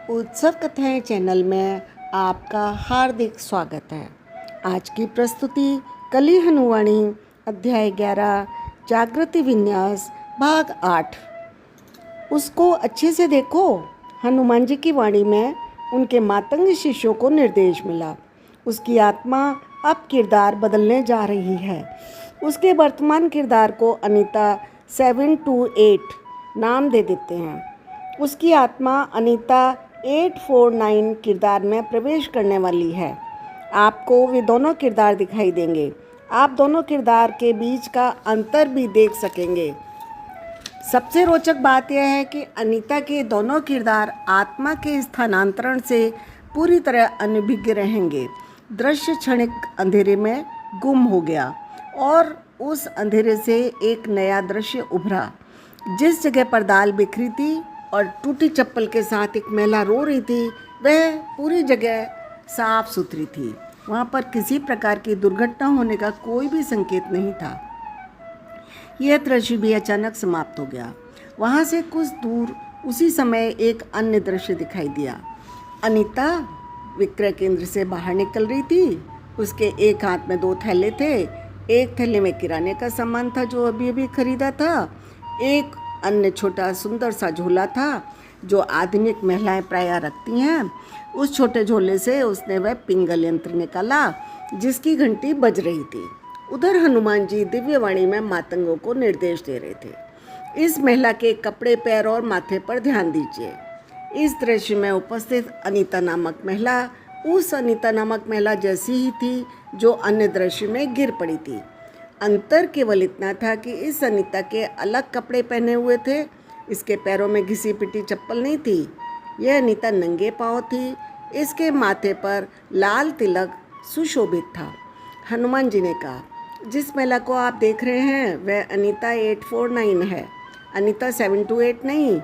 उत्सव कथाएं चैनल में आपका हार्दिक स्वागत है। आज की प्रस्तुति कली हनुवाणी अध्याय 11 जागृति विन्यास भाग 8। उसको अच्छे से देखो। हनुमान जी की वाणी में उनके मातंग शिष्यों को निर्देश मिला। उसकी आत्मा अब किरदार बदलने जा रही है। उसके वर्तमान किरदार को अनीता 728 नाम दे देते हैं। उसकी आत्मा अनीता 849 किरदार में प्रवेश करने वाली है। आपको वे दोनों किरदार दिखाई देंगे। आप दोनों किरदार के बीच का अंतर भी देख सकेंगे। सबसे रोचक बात यह है कि अनीता के दोनों किरदार आत्मा के स्थानांतरण से पूरी तरह अनभिज्ञ रहेंगे। दृश्य क्षणिक अंधेरे में गुम हो गया और उस अंधेरे से एक नया दृश्य उभरा। जिस जगह पर दाल बिखरी थी और टूटी चप्पल के साथ एक महिला रो रही थी, वह पूरी जगह साफ सुथरी थी। वहाँ पर किसी प्रकार की दुर्घटना होने का कोई भी संकेत नहीं था। यह दृश्य भी अचानक समाप्त हो गया। वहाँ से कुछ दूर उसी समय एक अन्य दृश्य दिखाई दिया। अनीता विक्रय केंद्र से बाहर निकल रही थी। उसके एक हाथ में 2 थैले थे। एक थैले में किराने का सामान था जो अभी अभी खरीदा था। एक अन्य छोटा सुंदर सा झोला था जो आधुनिक महिलाएं प्रायः रखती हैं। उस छोटे झोले से उसने वह पिंगल यंत्र निकाला जिसकी घंटी बज रही थी। उधर हनुमान जी दिव्यवाणी में मातंगों को निर्देश दे रहे थे। इस महिला के कपड़े, पैर और माथे पर ध्यान दीजिए। इस दृश्य में उपस्थित अनीता नामक महिला उस अनीता नामक महिला जैसी ही थी जो अन्य दृश्य में गिर पड़ी थी। अंतर केवल इतना था कि इस अनीता के अलग कपड़े पहने हुए थे। इसके पैरों में घिसी पिटी चप्पल नहीं थी। यह अनीता नंगे पांव थी। इसके माथे पर लाल तिलक सुशोभित था। हनुमान जी ने कहा, जिस महिला को आप देख रहे हैं वह अनीता 849 है, अनीता 728 नहीं।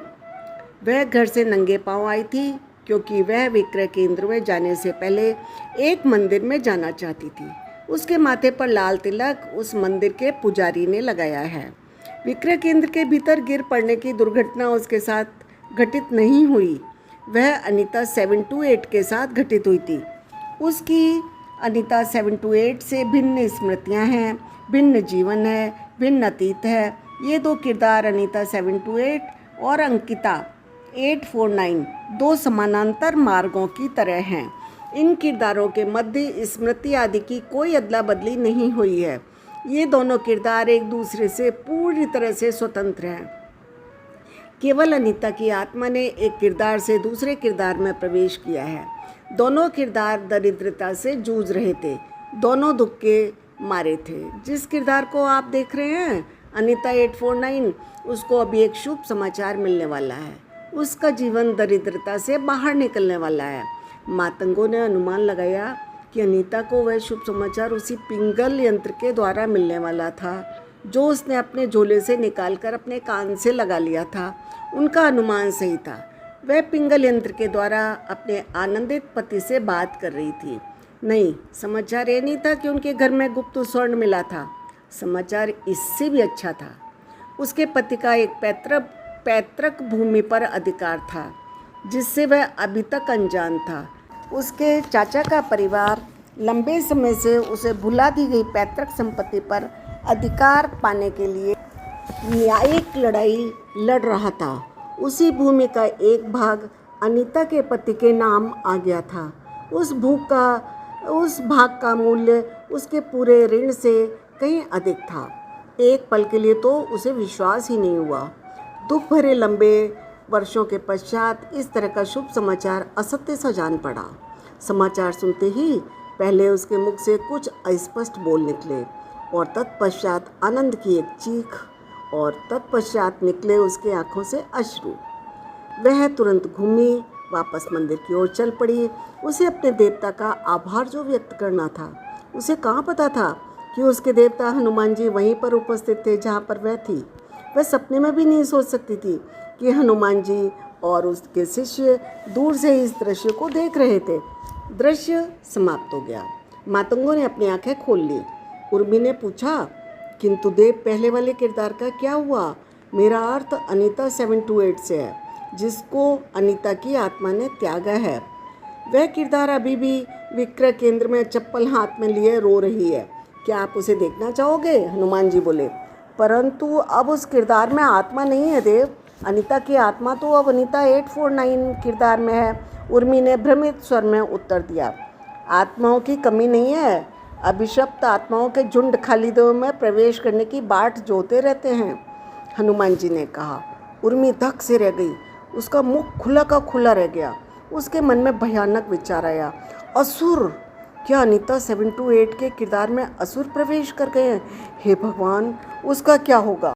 वह घर से नंगे पांव आई थी क्योंकि वह विक्रय केंद्र में जाने से पहले एक मंदिर में जाना चाहती थी। उसके माथे पर लाल तिलक उस मंदिर के पुजारी ने लगाया है। विक्रय केंद्र के भीतर गिर पड़ने की दुर्घटना उसके साथ घटित नहीं हुई। वह अनीता 728 के साथ घटित हुई थी। उसकी अनीता 728 से भिन्न स्मृतियां हैं, भिन्न जीवन है, भिन्न अतीत है। ये 2 किरदार अनीता 728 और अंकिता 849 2 समानांतर मार्गों की तरह हैं। इन किरदारों के मध्य स्मृति आदि की कोई अदला बदली नहीं हुई है। ये दोनों किरदार एक दूसरे से पूरी तरह से स्वतंत्र हैं। केवल अनीता की आत्मा ने एक किरदार से दूसरे किरदार में प्रवेश किया है। दोनों किरदार दरिद्रता से जूझ रहे थे, दोनों दुख के मारे थे। जिस किरदार को आप देख रहे हैं अनीता 849, उसको अभी एक शुभ समाचार मिलने वाला है। उसका जीवन दरिद्रता से बाहर निकलने वाला है। मातंगों ने अनुमान लगाया कि अनीता को वह शुभ समाचार उसी पिंगल यंत्र के द्वारा मिलने वाला था जो उसने अपने झोले से निकालकर अपने कान से लगा लिया था। उनका अनुमान सही था। वह पिंगल यंत्र के द्वारा अपने आनंदित पति से बात कर रही थी। नहीं, समाचार ये नहीं था कि उनके घर में गुप्त स्वर्ण मिला था। समाचार इससे भी अच्छा था। उसके पति का एक पैतृक भूमि पर अधिकार था जिससे वह अभी तक अनजान था। उसके चाचा का परिवार लंबे समय से उसे भुला दी गई पैतृक संपत्ति पर अधिकार पाने के लिए न्यायिक लड़ाई लड़ रहा था। उसी भूमि का एक भाग अनीता के पति के नाम आ गया था। उस भाग का मूल्य उसके पूरे ऋण से कहीं अधिक था। एक पल के लिए तो उसे विश्वास ही नहीं हुआ। दुख भरे लंबे वर्षों के पश्चात इस तरह का शुभ समाचार असत्य सा जान पड़ा। समाचार सुनते ही पहले उसके मुख से कुछ अस्पष्ट बोल निकले और तत्पश्चात आनंद की एक चीख और तत्पश्चात निकले उसके आंखों से अश्रु। वह तुरंत घूमी, वापस मंदिर की ओर चल पड़ी। उसे अपने देवता का आभार जो व्यक्त करना था। उसे कहाँ पता था कि उसके देवता हनुमान जी वहीं पर उपस्थित थे जहाँ पर वह थी। वह सपने में भी नहीं सोच सकती थी कि हनुमान जी और उसके शिष्य दूर से इस दृश्य को देख रहे थे। दृश्य समाप्त हो गया। मातंगों ने अपनी आंखें खोल ली। उर्मी ने पूछा, किंतु देव पहले वाले किरदार का क्या हुआ? मेरा अर्थ अनीता 728 से है। जिसको अनीता की आत्मा ने त्यागा है। वह किरदार अभी भी विक्रय केंद्र में चप्पल हाथ में लिए रो रही है। क्या आप उसे देखना चाहोगे? हनुमान जी बोले। परंतु अब उस किरदार में आत्मा नहीं है देव। अनीता की आत्मा तो अब अनीता 849 किरदार में है। उर्मी ने भ्रमित स्वर में उत्तर दिया। आत्माओं की कमी नहीं है। अभिशप्त आत्माओं के झुंड खाली देह में प्रवेश करने की बाट जोते रहते हैं, हनुमान जी ने कहा। उर्मी धक से रह गई। उसका मुख खुला का खुला रह गया। उसके मन में भयानक विचार आया। असुर! क्या अनीता 7 to 8 के किरदार में असुर प्रवेश कर गए हैं? हे भगवान, उसका क्या होगा?